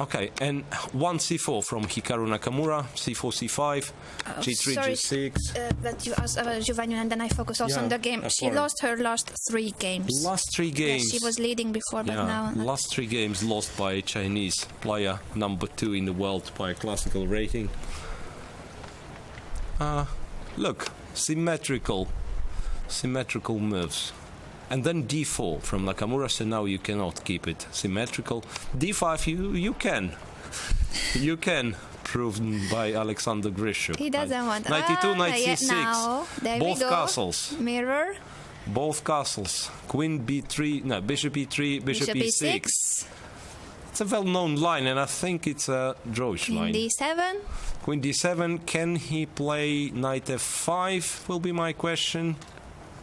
Okay, and 1 c4 from Hikaru Nakamura, c4, c5, g3, sorry, g6. that you asked about Giovanni, and then I focus also on the game. She lost her last 3 games. Last 3 games. Yes, she was leading before, but now... Last 3 games lost by a Chinese player, number 2 in the world by a classical rating. Look, symmetrical moves. And then d4 from Nakamura, so now you cannot keep it symmetrical. d5 you can. You can, proven by Alexander Grishuk. He doesn't want... 92, knight c6. Now, there Both we go. castles. Mirror. Both castles. Queen b3, no, bishop e3, bishop e6. It's a well-known line, and I think it's a drawish line. Queen d7. Queen d7. Can he play knight f5? Will be my question.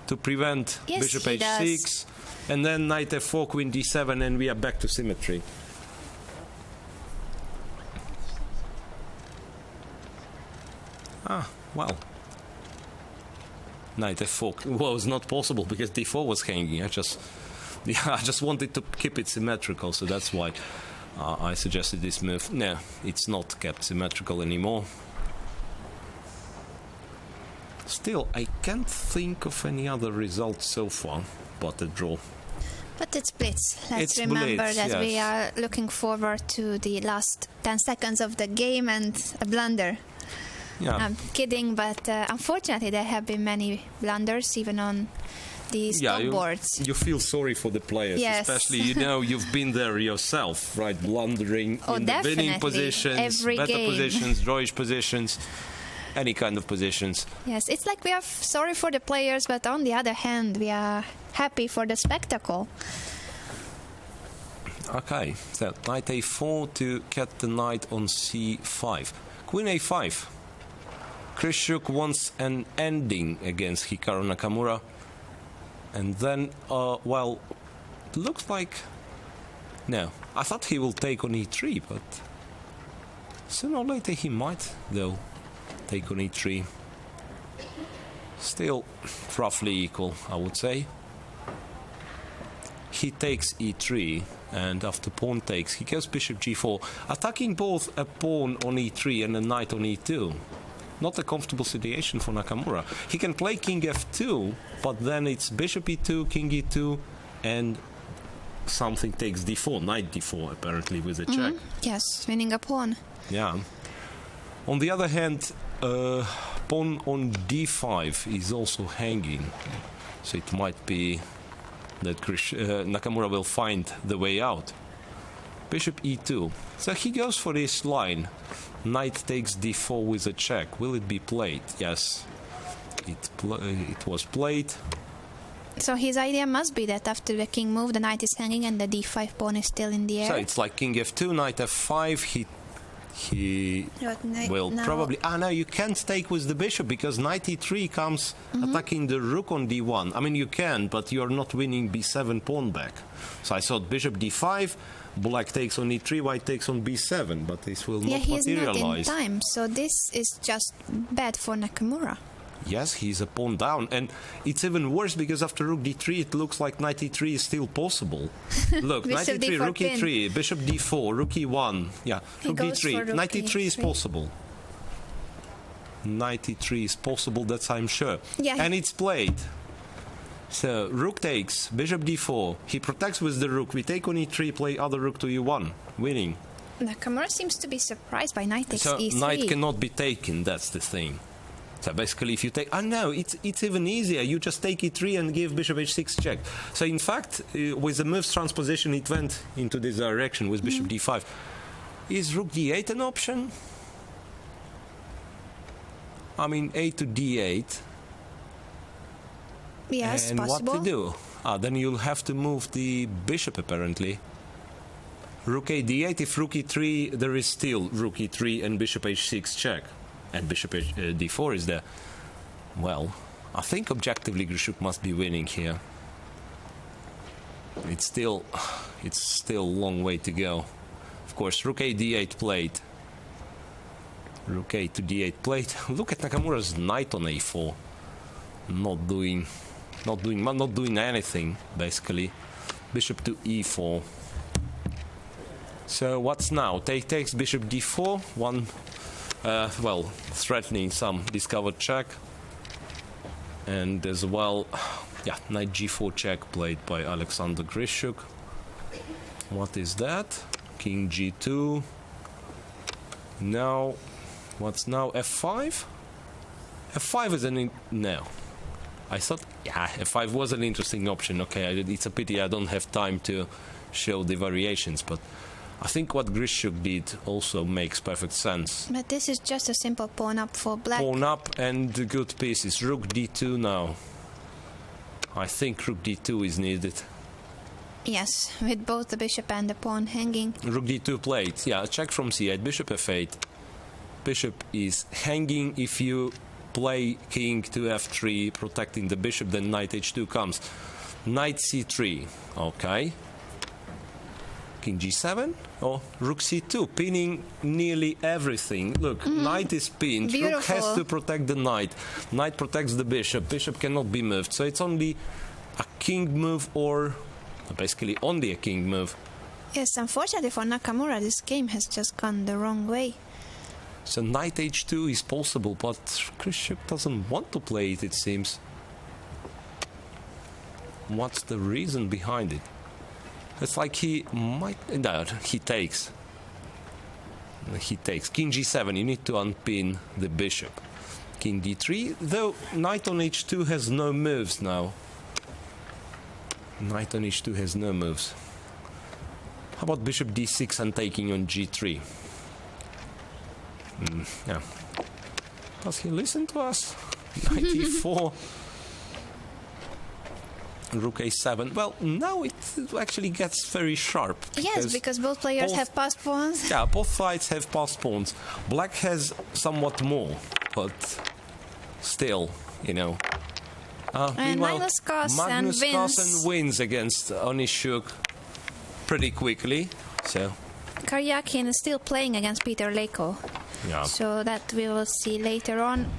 To prevent bishop h6, and then knight f4, queen d7, and we are back to symmetry. Well, knight f4 was not possible because d4 was hanging. I just wanted to keep it symmetrical, so that's why I suggested this move. No, it's not kept symmetrical anymore. Still, I can't think of any other result so far but a draw. But it's Blitz. Let's It's remember Blitz, that yes. we are looking forward to the last 10 seconds of the game and a blunder. Yeah. I'm kidding, but unfortunately there have been many blunders even on the stop boards. You feel sorry for the players, Yes. especially, you've been there yourself, right? Blundering in the winning Definitely. positions, Every better game. positions, drawish positions. Any kind of positions. Yes, it's like we are sorry for the players, but on the other hand, we are happy for the spectacle. Okay, so knight a4 to get the knight on c5. Queen a5. Grishuk wants an ending against Hikaru Nakamura. And then, well, it looks like... No, I thought he will take on e3, but sooner or later he might, though. Take on e3. Still roughly equal, I would say. He takes e3, and after pawn takes, he goes bishop g4, attacking both a pawn on e3 and a knight on e2. Not a comfortable situation for Nakamura. He can play king f2, but then it's bishop e2, king e2, and something takes d4, knight d4 apparently with a check. Yes, winning a pawn. Yeah. On the other hand, pawn on d5 is also hanging, so it might be that Nakamura will find the way out. Bishop e2. So he goes for this line. Knight takes d4 with a check. Will it be played? Yes, it was played. So his idea must be that after the king move, the knight is hanging and the d5 pawn is still in the air. So it's like king f2, knight f5. He will probably... no, you can't take with the bishop because knight e3 comes attacking the rook on d1. I mean, you can, but you're not winning b7 pawn back. So I thought bishop d5, black takes on e3, white takes on b7, but this will not materialize. Yeah, he's not in time, so this is just bad for Nakamura. Yes, he's a pawn down, and it's even worse because after rook d3 it looks like knight e3 is still possible. Look, knight e3, rook e3, bishop d4, rook e1, yeah, rook d3, knight e3 is possible. Knight e3 is possible, that's I'm sure. Yeah. And it's played. So, rook takes, bishop d4, he protects with the rook, we take on e3, play other rook to e1, winning. Nakamura seems to be surprised by knight takes so e3. Knight cannot be taken, that's the thing. So basically, if you take... no, it's even easier. You just take e3 and give bishop h6 check. So in fact, with the moves transposition, it went into this direction with bishop d5. Is rook d8 an option? I mean, a to d8. Yes, and possible. what to do? Then you'll have to move the bishop, apparently. Rook a d8. If rook e3, there is still rook e3 and bishop h6 check. And bishop d4 is there. Well, I think objectively Grishuk must be winning here. It's still a long way to go. Of course, rook a d8 played. Rook a to d8 played. Look at Nakamura's knight on a4. Not doing anything basically. Bishop to e4. So what's now? Takes bishop d4, one, threatening some discovered check. And as well, knight g4 check played by Alexander Grishuk. What is that? King g2. Now, what's now? f5? f5 is no. I thought, f5 was an interesting option. Okay, it's a pity I don't have time to show the variations, but I think what Grishuk did also makes perfect sense. But this is just a simple pawn up for black. Pawn up and good pieces. Rook d2 now. I think rook d2 is needed. Yes, with both the bishop and the pawn hanging. Rook d2 played. Yeah, check from c8. Bishop f8. Bishop is hanging. If you play king to f3, protecting the bishop, then knight h2 comes. Knight c3. Okay. King g7 or rook c2, pinning nearly everything. Look, knight is pinned. Beautiful. Rook has to protect the knight. Knight protects the bishop. Bishop cannot be moved. So it's only a king move, or basically only a king move. Yes, unfortunately for Nakamura, this game has just gone the wrong way. So knight h2 is possible, but Grishuk doesn't want to play it, it seems. What's the reason behind it? It's like he might... No, he takes. He takes. King g7, you need to unpin the bishop. King d3, though knight on h2 has no moves now. Knight on h2 has no moves. How about bishop d6 and taking on g3? Yeah. Does he listen to us? Knight e4. Rook a7. Well, now it actually gets very sharp. Yes, because both players have passed pawns. Yeah, both sides have passed pawns. Black has somewhat more, but still, you know. And Magnus Carlsen wins against Onishuk pretty quickly. So Karyakin is still playing against Peter Leko. Yeah. So that we will see later on.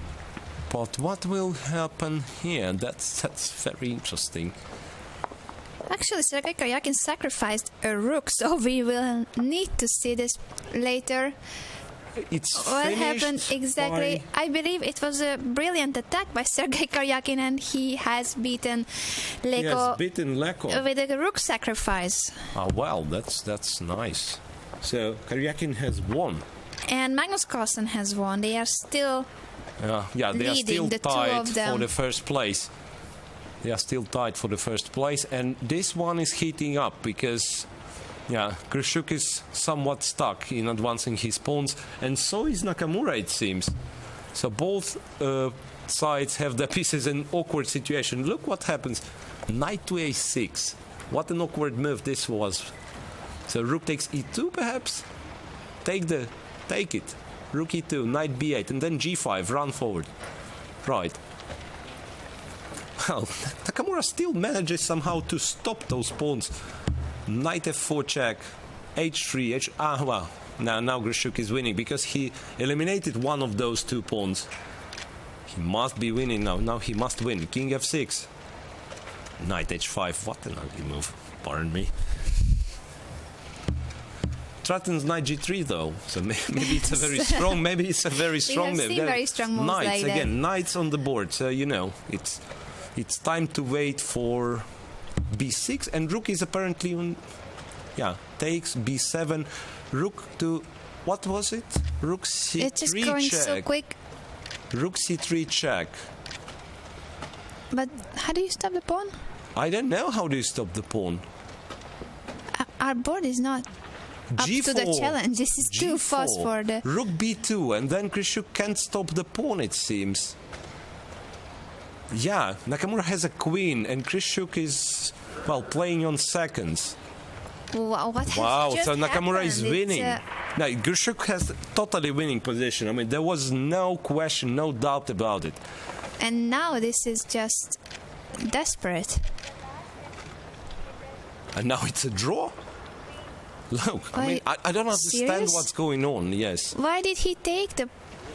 But what will happen here? That's very interesting. Actually, Sergei Karyakin sacrificed a rook, so we will need to see this later. It's what happened exactly? I believe it was a brilliant attack by Sergei Karyakin, and he has beaten Leko, with a rook sacrifice. Oh, well, that's nice. So Karyakin has won. And Magnus Carlsen has won. They are still they are still the tied for the first place. They are still tied for the first place, and this one is heating up because Grishuk is somewhat stuck in advancing his pawns, and so is Nakamura, it seems. So both sides have their pieces in awkward situation. Look what happens. Knight to a6. What an awkward move this was. So rook takes e2 perhaps? Take it. Rook e2, knight b8, and then g5, run forward. Right. Well, Nakamura still manages somehow to stop those pawns. Knight f4 check, h3, now Grishuk is winning because he eliminated one of those two pawns. He must be winning now. Now he must win. King f6. Knight h5. What an ugly move. Pardon me. Threatens knight g3 though, so maybe it's a very strong. Maybe it's a very strong move. Very strong moves knights like again. that. Knights on the board. So you know it's time to wait for b6, and rook is apparently on. Yeah, takes b7. Rook to what was it? Rook c3 check. It's just going so quick. Rook c3 check. But how do you stop the pawn? I don't know how do you stop the pawn. Our board is not up G4, to the challenge. This is too fast for the... Rook b2, and then Grishuk can't stop the pawn, it seems. Yeah, Nakamura has a queen, and Grishuk is, well, playing on seconds. Wow, what has just so Nakamura is happened? winning. No, Grishuk has totally winning position. I mean, there was no question, no doubt about it. And now this is just desperate. And now it's a draw? Look, I mean, I don't understand serious? what's going on, yes. Why did he take the...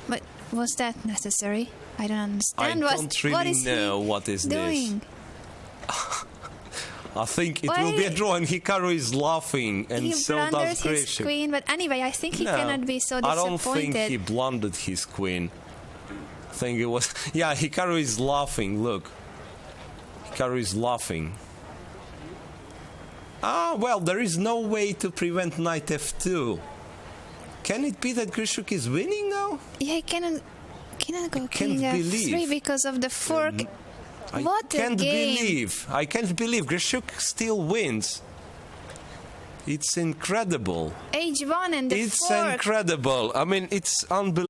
But was that necessary? I don't understand. I don't really know what is doing. this. I think it will be a draw, and Hikaru is laughing, and so does blunders his Krishuk. queen, but anyway, I think he cannot be so disappointed. I don't think he blundered his queen. I think it was... Yeah, Hikaru is laughing, look. Hikaru is laughing. Ah, well, there is no way to prevent knight f2. Can it be that Krishuk is winning now? Yeah, he cannot go king f3 because of the fork. What a game. I can't believe Krishuk still wins. It's incredible. H1 and the fork. It's incredible. I mean, it's unbelievable.